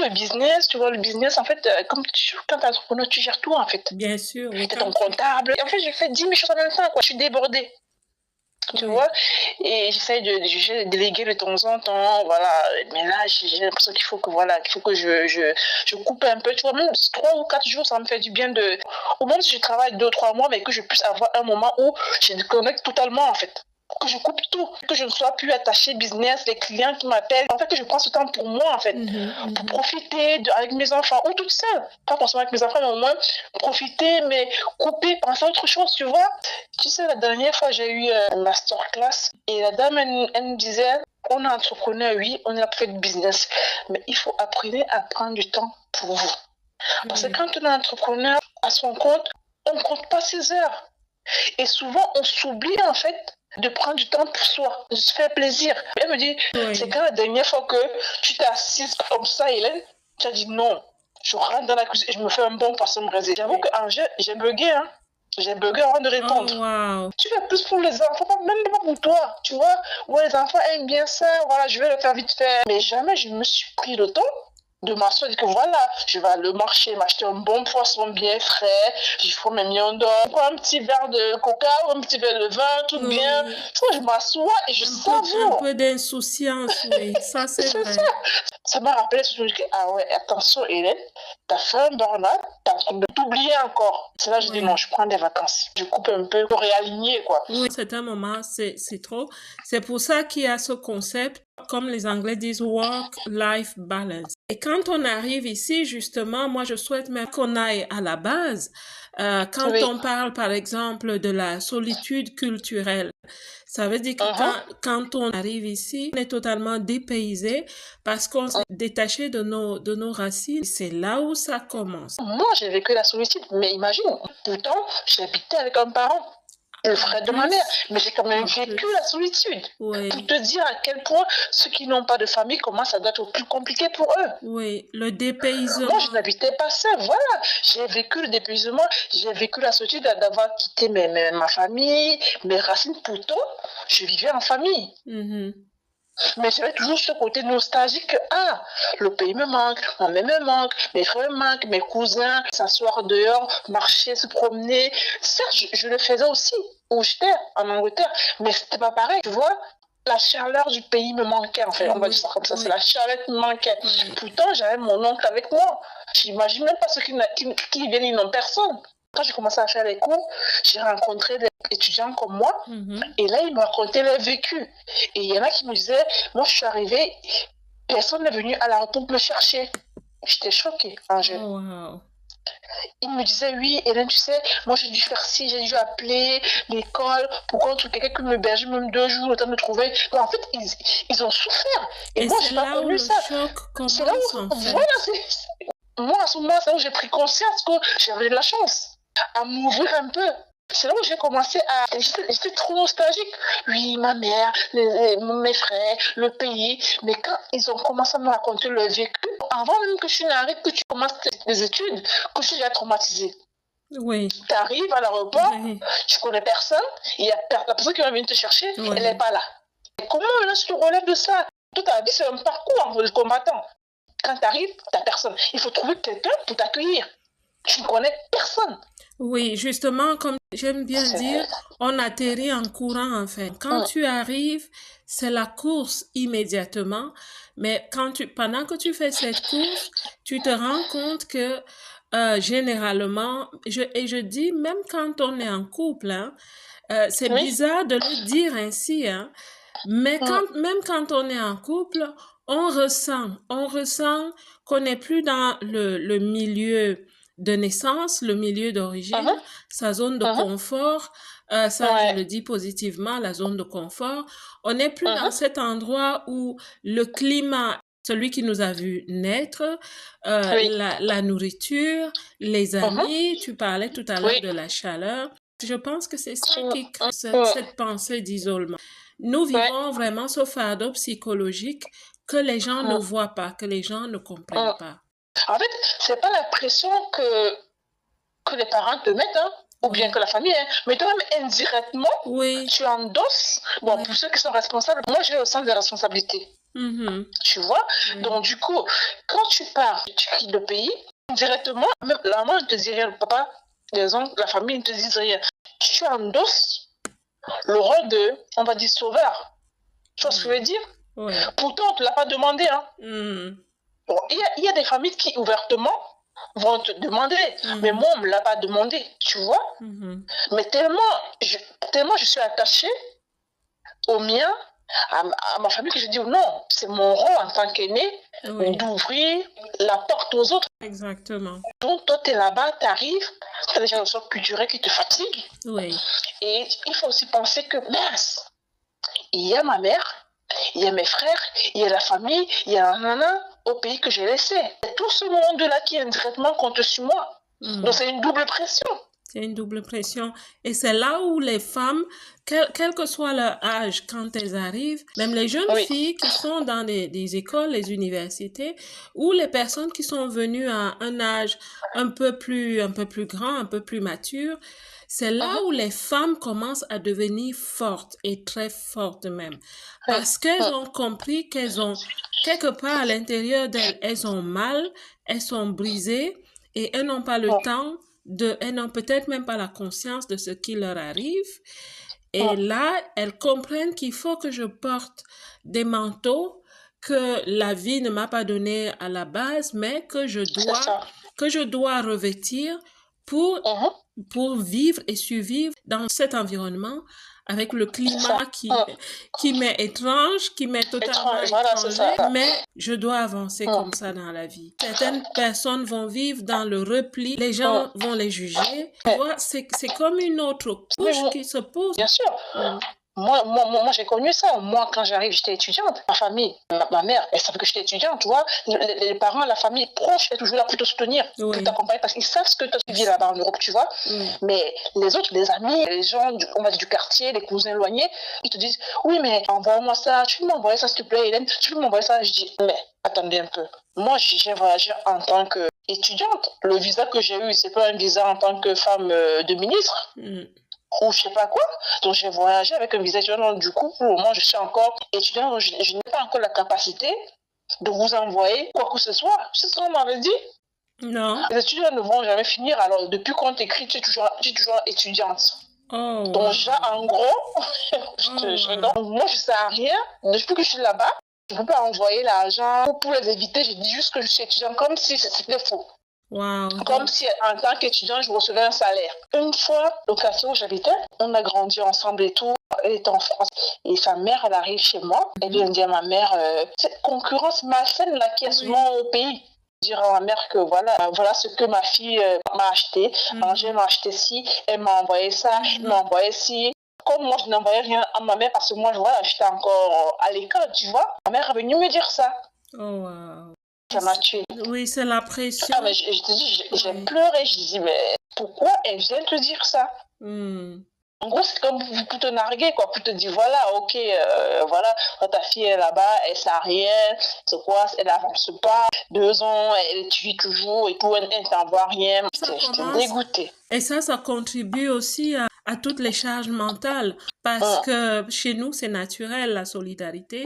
le business, tu vois, le business, en fait, quand tu es entrepreneur, tu gères tout, en fait. Bien sûr, oui. Tu es ton comptable. Et en fait, je fais 10 000 choses en même temps, quoi. Je suis débordée. Tu vois, et j'essaie de déléguer de temps en temps, voilà, mais là j'ai l'impression qu'il faut que je coupe un peu, tu vois, même 3 ou 4 jours ça me fait du bien au moins si je travaille 2 ou 3 mois, mais que je puisse avoir un moment où je déconnecte totalement en fait, que je coupe tout, que je ne sois plus attachée business, les clients qui m'appellent, en fait que je prends ce temps pour moi en fait, pour profiter avec mes enfants, ou toute seule, pas forcément avec mes enfants, mais au moins profiter, mais couper, penser à autre chose, tu vois. Tu sais, la dernière fois j'ai eu une masterclass et la dame elle me disait, on est entrepreneur, oui, on est là pour faire du business, mais il faut apprendre à prendre du temps pour vous. Parce que quand on est entrepreneur à son compte, on ne compte pas ses heures. Et souvent, on s'oublie en fait de prendre du temps pour soi, de se faire plaisir. Elle me dit, c'est quand la dernière fois que tu t'es assise comme ça, Hélène, tu as dit non, je rentre dans la cuisine et je me fais un bon poisson braisé. J'avoue qu'Angèle, j'ai bugué, hein. J'ai bugué avant de répondre. Oh, wow. Tu fais plus pour les enfants, même pas pour toi, tu vois. Ouais, les enfants aiment bien ça, voilà, je vais le faire vite fait. Mais jamais je me suis pris le temps de m'asseoir et que voilà, je vais aller au marché, m'acheter un bon poisson bien frais, je prends mes millions d'or, un petit verre de coca ou un petit verre de vin, tout bien. Tu vois, je m'assois et je savoure. Un peu d'insouciance, oui, ça c'est vrai. Ça m'a rappelé ce truc. Ah ouais, attention Hélène, t'as fait un burn-out, t'es en train de t'oublier encore. C'est là que je dis non, je prends des vacances. Je coupe un peu pour réaligner, quoi. Oui, c'est un moment, c'est trop. C'est pour ça qu'il y a ce concept, comme les Anglais disent, work-life balance. Et quand on arrive ici, justement, moi, je souhaite même qu'on aille à la base. Quand on parle, par exemple, de la solitude culturelle, ça veut dire que quand on arrive ici, on est totalement dépaysé parce qu'on s'est détaché de nos racines. C'est là où ça commence. Moi, j'ai vécu la solitude, mais imagine, pourtant, j'habitais avec un parent, le frère de ma mère, mais j'ai quand même vécu la solitude. Oui. Pour te dire à quel point ceux qui n'ont pas de famille, comment ça doit être plus compliqué pour eux. Oui, le dépaysement. Moi, je n'habitais pas seule, voilà. J'ai vécu le dépaysement, j'ai vécu la solitude d'avoir quitté ma famille, mes racines. Pourtant, je vivais en famille. Mais j'avais toujours ce côté nostalgique que, le pays me manque, ma mère me manque, mes frères me manquent, mes cousins, s'asseoir dehors, marcher, se promener. Certes, je le faisais aussi, où j'étais, en Angleterre, mais c'était pas pareil, tu vois. La chaleur du pays me manquait, en fait, on va dire ça comme ça, c'est la chaleur qui me manquait. Pourtant, j'avais mon oncle avec moi. J'imagine même pas ceux qui viennent, ils n'ont personne. Quand j'ai commencé à faire les cours, j'ai rencontré des étudiants comme moi, et là, ils me racontaient leur vécu. Et il y en a qui me disaient, moi, je suis arrivée, personne n'est venu à la retour me chercher. J'étais choquée, Angèle. Oh, wow. Il me disait, oui, Hélène, tu sais, moi, j'ai dû faire ci, j'ai dû appeler l'école pour qu'on trouve quelqu'un qui me héberge même 2 jours, le temps de me trouver. Mais en fait, ils ont souffert. Et moi, j'ai pas connu ça. C'est là où, voilà, moi, à ce moment, c'est là où j'ai pris conscience que j'avais de la chance à m'ouvrir un peu. C'est là où j'ai commencé j'étais trop nostalgique. Oui, ma mère, mes frères, le pays. Mais quand ils ont commencé à me raconter leur vécu, avant même que je n'arrive, que tu commences les études, que je suis déjà traumatisée. Oui. Tu arrives à l'aéroport, tu connais personne, il y a la personne qui va venir te chercher, elle n'est pas là. Et comment là, tu te relèves de ça? Toute ta vie, c'est un parcours de combattant. Quand tu arrives, tu n'as personne. Il faut trouver quelqu'un pour t'accueillir. Tu ne connais personne. Oui, justement, comme j'aime bien dire, on atterrit en courant en fait. Quand tu arrives, c'est la course immédiatement, mais pendant que tu fais cette course, tu te rends compte que généralement, je dis même quand on est en couple, hein, c'est bizarre de le dire ainsi, hein, mais même quand on est en couple, on ressent qu'on n'est plus dans le milieu de naissance, le milieu d'origine, sa zone de confort, ça je le dis positivement, la zone de confort. On n'est plus dans cet endroit où le climat, celui qui nous a vu naître, la nourriture, les amis, tu parlais tout à l'heure de la chaleur. Je pense que c'est ça qui crée cette pensée d'isolement. Nous vivons vraiment ce fardeau psychologique que les gens ne voient pas, que les gens ne comprennent pas. En fait, c'est pas la pression que les parents te mettent, hein, ou bien que la famille, hein, mais toi-même indirectement, tu endosses. Bon, pour ceux qui sont responsables, moi j'ai le sens de responsabilité. Mhm. Tu vois? Oui. Donc, du coup, quand tu pars, tu quittes le pays, directement, même la maman ne te dit rien, le papa, les oncles, la famille ne te disent rien. Tu endosses le rôle de, on va dire, sauveur. Tu vois ce que je veux dire? Oui. Pourtant, on ne te l'a pas demandé. Hein. Mhm. Bon, il y a des familles qui, ouvertement, vont te demander. Mais moi, on ne me l'a pas demandé, tu vois? Mhm. Mais tellement je suis attachée au mien, à ma famille, que je dis non, c'est mon rôle en tant qu'aîné Oui. d'ouvrir la porte aux autres. Exactement. Donc, toi, tu es là-bas, tu arrives, tu as déjà le choc culturel qui te fatigue. Oui. Et il faut aussi penser que, mince, il y a ma mère, il y a mes frères, il y a la famille, il y a un nana au pays que j'ai laissé. Et tout ce monde-là qui indirectement compte sur moi. Donc, c'est une double pression. C'est une double pression. Et c'est là où les femmes, quel que soit leur âge, quand elles arrivent, même les jeunes filles qui sont dans des écoles, les universités, ou les personnes qui sont venues à un âge un peu plus grand, un peu plus mature, c'est là où les femmes commencent à devenir fortes et très fortes même. Parce qu'elles ont compris qu'elles ont, quelque part à l'intérieur d'elles, elles ont mal, elles sont brisées et elles n'ont pas le temps elles n'ont peut-être même pas la conscience de ce qui leur arrive. Et là, elles comprennent qu'il faut que je porte des manteaux que la vie ne m'a pas donné à la base, mais que je dois revêtir pour vivre et survivre dans cet environnement avec le climat qui m'est étrange, qui m'est totalement étranger, mais je dois avancer comme ça dans la vie. Certaines personnes vont vivre dans le repli, les gens vont les juger. Tu vois, c'est comme une autre couche qui se pose. Bien sûr. Moi, j'ai connu ça. Moi, quand j'arrive, j'étais étudiante. Ma famille, ma mère, elle savait que j'étais étudiante, tu vois. Les parents, la famille proche est toujours là pour te soutenir, pour t'accompagner, parce qu'ils savent ce que tu as vis là-bas en Europe, tu vois. Mais les autres, les amis, les gens, on va dire, du quartier, les cousins éloignés, ils te disent, oui, mais envoie-moi ça, tu peux m'envoyer ça, s'il te plaît, Hélène, tu peux m'envoyer ça. Je dis, mais attendez un peu. Moi, j'ai voyagé en tant qu'étudiante. Le visa que j'ai eu, c'est pas un visa en tant que femme de ministre. Ou je sais pas quoi. Donc j'ai voyagé avec un visa étudiant. Du coup, pour le moment, je suis encore étudiant. Donc je n'ai pas encore la capacité de vous envoyer quoi que ce soit. C'est ce qu'on m'avait dit. Non. Les étudiants ne vont jamais finir. Alors depuis qu'on t'écrit, tu es toujours étudiante. Donc déjà, en gros, moi je ne sais à rien. Depuis que je suis là-bas, je ne peux pas envoyer l'argent pour les éviter. Je dis juste que je suis étudiante comme si c'était faux. Wow. Comme si en tant qu'étudiant, je recevais un salaire. Une fois, au quartier où j'habitais, on a grandi ensemble et tout. Elle est en France. Et sa mère, elle arrive chez moi. Elle vient dire à ma mère, cette concurrence malsaine là qui est souvent au pays. Dire à ma mère que voilà ce que ma fille m'a acheté. Angèle m'a acheté ci, elle m'a envoyé ça, elle m'a envoyé ci. Comme moi, je n'envoyais rien à ma mère parce que moi, j'étais encore à l'école, tu vois. Ma mère est venue me dire ça. Oh, wow. Ça m'a tué. Oui, c'est la pression. Ah, mais je te dis, j'ai pleuré. Je dis, mais pourquoi elle vient te dire ça? En gros, c'est comme pour te narguer, quoi, pour te dire, voilà, ok, voilà, ta fille est là-bas, elle sait rien, c'est quoi, elle n'avance pas, 2 ans, elle étudie toujours et tout, elle t'envoie rien. J'étais dégoûtée. Et ça contribue aussi à toutes les charges mentales, parce que chez nous, c'est naturel, la solidarité.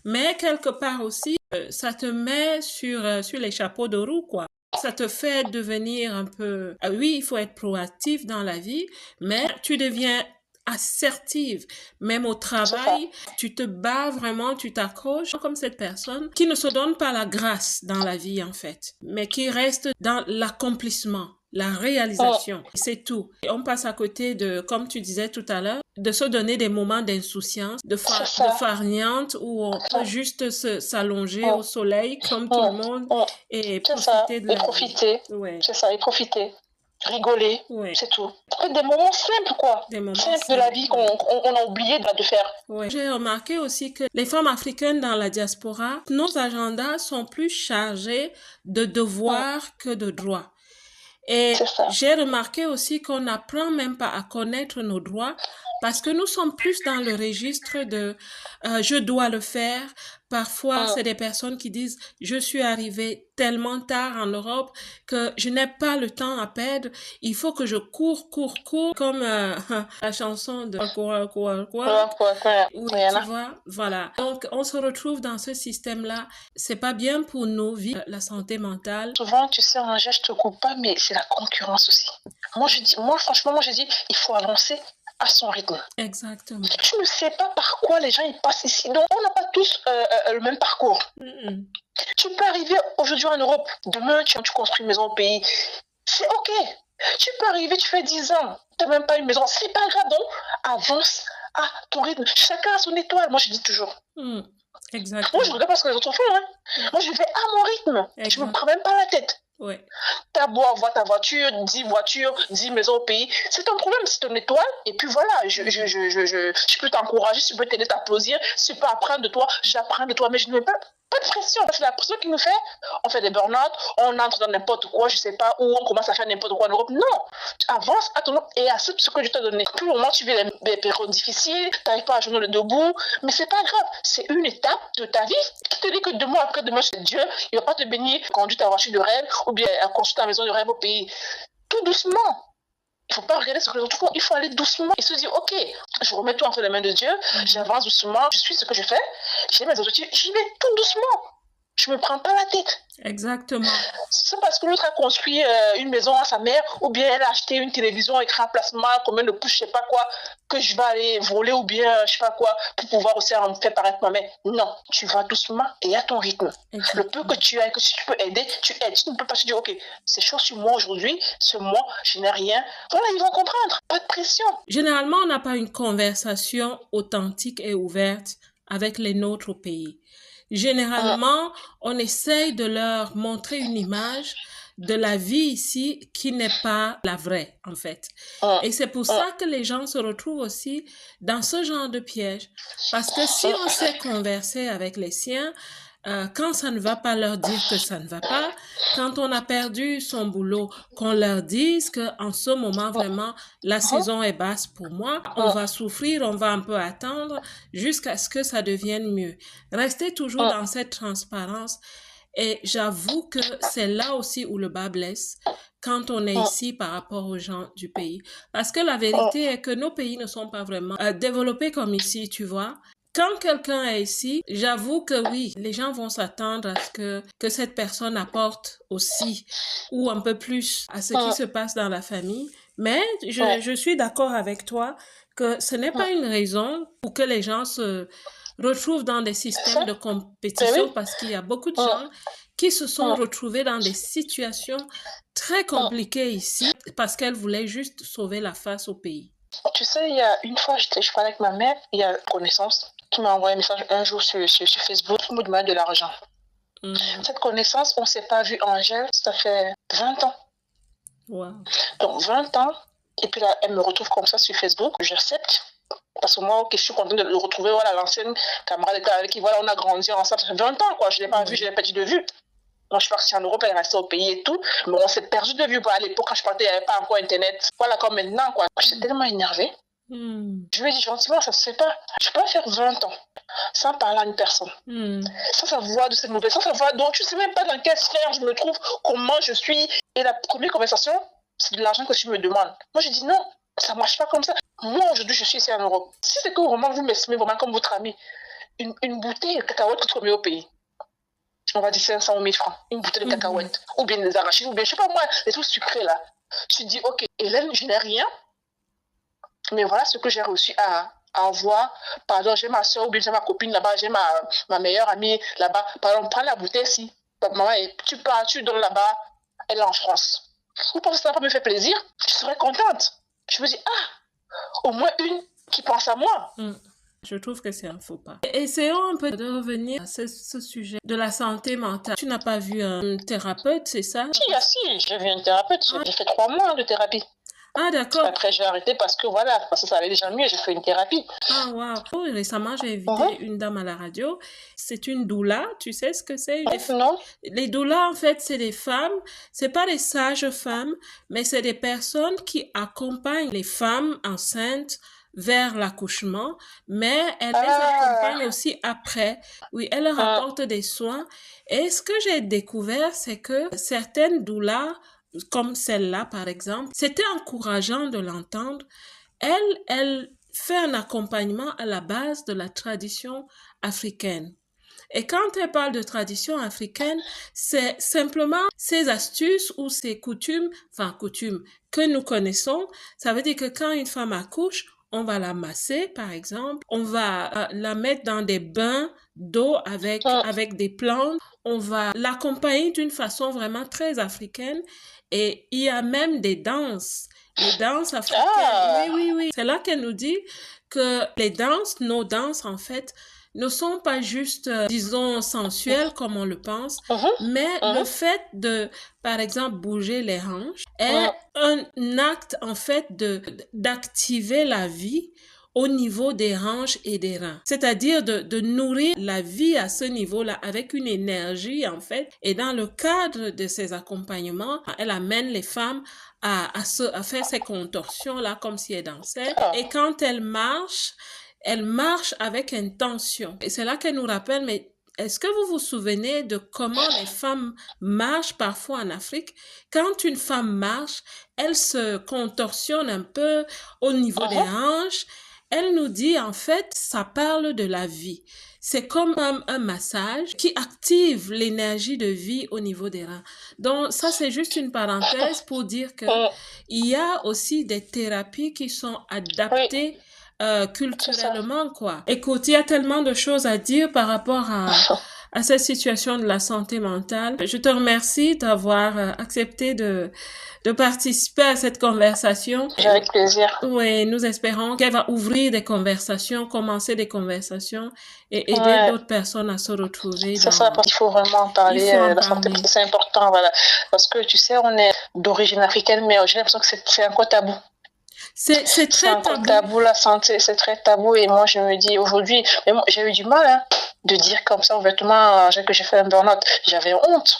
Mais quelque part aussi, ça te met sur les chapeaux de roue, quoi. Ça te fait devenir un peu... oui, il faut être proactif dans la vie, mais tu deviens assertive. Même au travail, tu te bats vraiment, tu t'accroches comme cette personne qui ne se donne pas la grâce dans la vie, en fait, mais qui reste dans l'accomplissement, la réalisation. C'est tout. Et on passe à côté de, comme tu disais tout à l'heure, de se donner des moments d'insouciance, de farniente où on peut juste s'allonger au soleil comme tout le monde et profiter de la vie. C'est ça, et profiter. Rigoler, c'est tout. Des moments simples, quoi. Des moments simples de la vie qu'on a oublié de faire. J'ai remarqué aussi que les femmes africaines dans la diaspora, nos agendas sont plus chargés de devoirs que de droits. Et j'ai remarqué aussi qu'on n'apprend même pas à connaître nos droits parce que nous sommes plus dans le registre de je dois le faire Parfois, Hum, c'est des personnes qui disent, je suis arrivé tellement tard en Europe que je n'ai pas le temps à perdre. Il faut que je cours, comme la chanson de quoi. Oui, tu Rihanna. vois, voilà. Donc, on se retrouve dans ce système-là. C'est pas bien pour nos vies, la santé mentale. Souvent, tu sais, Angèle, je te coupe pas, mais c'est la concurrence aussi. Moi, franchement, je dis, il faut avancer à son rythme. Exactement. Tu ne sais pas par quoi les gens ils passent ici. Donc, on n'a pas tous le même parcours. Mm-mm. Tu peux arriver aujourd'hui en Europe, demain, tu construis une maison au pays. C'est OK. Tu peux arriver, tu fais 10 ans, tu n'as même pas une maison. C'est pas grave, donc avance à ton rythme. Chacun a son étoile, moi je dis toujours. Mm. Moi, je Exactement. regarde pas ce que les autres font. Hein. Moi, je vais à mon rythme. Je me Exact. prends même pas la tête. Ouais. T'as beau avoir ta voiture, 10 voitures, 10 maisons au pays, c'est ton problème, c'est ton étoile. Et puis voilà, je peux t'encourager, je peux t'aider, t'applaudir, je peux apprendre de toi, j'apprends de toi, mais je ne veux pas de pression. C'est la pression qui nous fait, on fait des burn-out, on entre dans n'importe quoi, je sais pas, où on commence à faire n'importe quoi en Europe. Non, tu avances à ton rythme et accepte ce que je t'ai donné. Tout le moment, tu vis des périodes difficiles, tu n'arrives pas à joindre le debout, mais c'est pas grave, c'est une étape de ta vie qui te dit que demain après demain, c'est Dieu, il va pas te bénir, conduire ta voiture de rêve ou bien construire ta maison de rêve au pays. Tout doucement. Il ne faut pas regarder ce que les autres font, il faut aller doucement et se dire, OK, je remets tout entre les mains de Dieu, j'avance doucement, je suis ce que je fais, j'ai mes objectifs, j'y vais tout doucement. Je ne me prends pas la tête. Exactement. C'est parce que l'autre a construit une maison à sa mère ou bien elle a acheté une télévision écran plasma, combien de pouces, je ne sais pas quoi, que je vais aller voler ou bien je ne sais pas quoi pour pouvoir aussi en faire paraître ma mère. Non, tu vas doucement et à ton rythme. Exactement. Le peu que tu as, que si tu peux aider, tu aides. Tu ne peux pas te dire, OK, c'est chaud sur moi aujourd'hui, ce mois, je n'ai rien. Voilà, ils vont comprendre. Pas de pression. Généralement, on n'a pas une conversation authentique et ouverte avec les nôtres au pays. Généralement, on essaye de leur montrer une image de la vie ici qui n'est pas la vraie, en fait. Et c'est pour ça que les gens se retrouvent aussi dans ce genre de piège. Parce que si on sait converser avec les siens, quand ça ne va pas, leur dire que ça ne va pas. Quand on a perdu son boulot, qu'on leur dise qu'en ce moment, vraiment, la saison est basse pour moi. On va souffrir, on va un peu attendre jusqu'à ce que ça devienne mieux. Rester toujours dans cette transparence. Et j'avoue que c'est là aussi où le bas blesse quand on est ici par rapport aux gens du pays. Parce que la vérité est que nos pays ne sont pas vraiment développés comme ici, tu vois. Quand quelqu'un est ici, j'avoue que oui, les gens vont s'attendre à ce que cette personne apporte aussi ou un peu plus à ce qui se passe dans la famille. Mais je suis d'accord avec toi que ce n'est pas une raison pour que les gens se retrouvent dans des systèmes de compétition parce qu'il y a beaucoup de gens qui se sont retrouvés dans des situations très compliquées ici parce qu'elles voulaient juste sauver la face au pays. Tu sais, il y a une fois, je parlais avec ma mère, il y a une connaissance qui m'a envoyé un message un jour sur Facebook pour me demander de l'argent. Cette connaissance, on ne s'est pas vu, Angèle, ça fait 20 ans. Wow. Donc 20 ans, et puis là, elle me retrouve comme ça sur Facebook, j'accepte. Parce que moi, okay, je suis contente de le retrouver, voilà, l'ancienne camarade avec qui, voilà, on a grandi ensemble, ça fait 20 ans, quoi, je ne l'ai pas vu, je ne l'ai pas dit de vue. Moi, je suis partie en Europe, elle est restée au pays et tout, mais on s'est perdu de vue. À l'époque, quand je partais, il n'y avait pas encore Internet. Voilà, comme maintenant, quoi. J'étais tellement énervée. Je lui ai dit gentiment, ça ne se fait pas. Je peux pas faire 20 ans sans parler à une personne. Sans savoir de cette nouvelle, sans savoir, donc tu ne sais même pas dans quelle sphère je me trouve, comment je suis. Et la première conversation, c'est de l'argent que tu me demandes. Moi, je dis non, ça ne marche pas comme ça. Moi, aujourd'hui, je suis ici en Europe. Si c'est que vraiment vous m'estimez vraiment comme votre ami, une bouteille de cacahuètes que tu remets au pays, on va dire 500 ou 1000 francs, une bouteille de cacahuètes, ou bien des arachides, ou bien, je sais pas moi, des trucs sucrés là. Tu dis, OK, Hélène, je n'ai rien, mais voilà ce que j'ai réussi à avoir. Pardon, j'ai ma soeur, ou bien j'ai ma copine là-bas, j'ai ma meilleure amie là-bas. Pardon, prends la bouteille ici. Maman, tu pars, tu donnes là-bas, elle est en France. Vous pensez que ça va pas me faire plaisir? Je serais contente. Je me dis, au moins une qui pense à moi. Je trouve que c'est un faux pas. Essayons un peu de revenir à ce sujet de la santé mentale. Tu n'as pas vu un thérapeute, c'est ça? Si, j'ai vu un thérapeute. J'ai fait 3 mois de thérapie. Ah, d'accord. Après, j'ai arrêté parce que ça allait déjà mieux, j'ai fait une thérapie. Ah, wow. Récemment, j'ai invité une dame à la radio. C'est une doula. Tu sais ce que c'est? Non. Les doulas, en fait, c'est des femmes. C'est pas des sages femmes, mais c'est des personnes qui accompagnent les femmes enceintes vers l'accouchement, mais elle les accompagne aussi après. Oui, elle leur apporte des soins. Et ce que j'ai découvert, c'est que certaines doulas, comme celle-là par exemple, c'était encourageant de l'entendre. Elle fait un accompagnement à la base de la tradition africaine. Et quand elle parle de tradition africaine, c'est simplement ces astuces ou ces coutumes que nous connaissons. Ça veut dire que quand une femme accouche, on va la masser, par exemple. On va la mettre dans des bains d'eau avec des plantes. On va l'accompagner d'une façon vraiment très africaine. Et il y a même des danses. Les danses africaines. Oui. C'est là qu'elle nous dit que nos danses, en fait, ne sont pas juste, disons, sensuelles comme on le pense, mais le fait de, par exemple, bouger les hanches est un acte, en fait, d'activer la vie au niveau des hanches et des reins. C'est-à-dire de nourrir la vie à ce niveau-là avec une énergie, en fait. Et dans le cadre de ces accompagnements, elle amène les femmes à faire ces contorsions-là comme si elles dansaient. Et quand elles marchent avec intention. Et c'est là qu'elle nous rappelle, mais est-ce que vous vous souvenez de comment les femmes marchent parfois en Afrique? Quand une femme marche, elle se contorsionne un peu au niveau des hanches. Elle nous dit, en fait, ça parle de la vie. C'est comme un massage qui active l'énergie de vie au niveau des reins. Donc, ça, c'est juste une parenthèse pour dire que il y a aussi des thérapies qui sont adaptées culturellement, quoi. Écoute, il y a tellement de choses à dire par rapport à cette situation de la santé mentale. Je te remercie d'avoir accepté de participer à cette conversation. Avec plaisir. Oui, nous espérons qu'elle va ouvrir des conversations, commencer des conversations et aider d'autres personnes à se retrouver. C'est ça, parce qu'il faut vraiment en parler. La santé, c'est important, voilà. Parce que, tu sais, on est d'origine africaine, mais j'ai l'impression que c'est encore tabou. C'est très tabou, la santé, c'est très tabou. Et moi, je me dis aujourd'hui, mais moi, j'ai eu du mal de dire comme ça ouvertement que j'ai fait un burn-out. J'avais honte.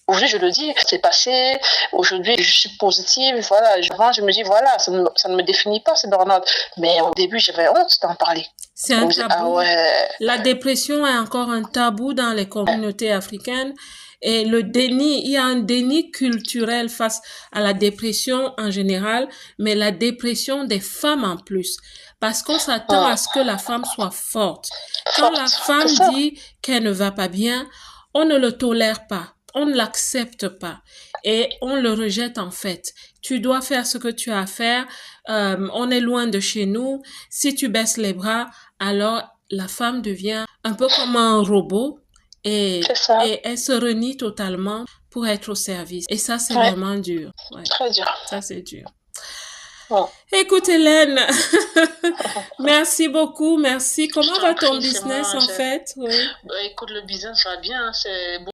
Aujourd'hui, je le dis, c'est passé. Aujourd'hui, je suis positive. Voilà, avant, je me dis, voilà, ça ne me définit pas, ce burn-out. Mais au début, j'avais honte d'en parler. C'est un tabou. La dépression est encore un tabou dans les communautés africaines. Et le déni, il y a un déni culturel face à la dépression en général, mais la dépression des femmes en plus. Parce qu'on s'attend à ce que la femme soit forte. Quand la femme dit qu'elle ne va pas bien, on ne le tolère pas. On ne l'accepte pas. Et on le rejette en fait. Tu dois faire ce que tu as à faire. On est loin de chez nous. Si tu baisses les bras, alors la femme devient un peu comme un robot. Et elle se renie totalement pour être au service. Et ça, c'est vraiment dur. Ouais. Très dur. Ça, c'est dur. Écoute, Hélène, merci beaucoup. Merci. Comment va ton business, en fait? Oui. Écoute, le business va bien. C'est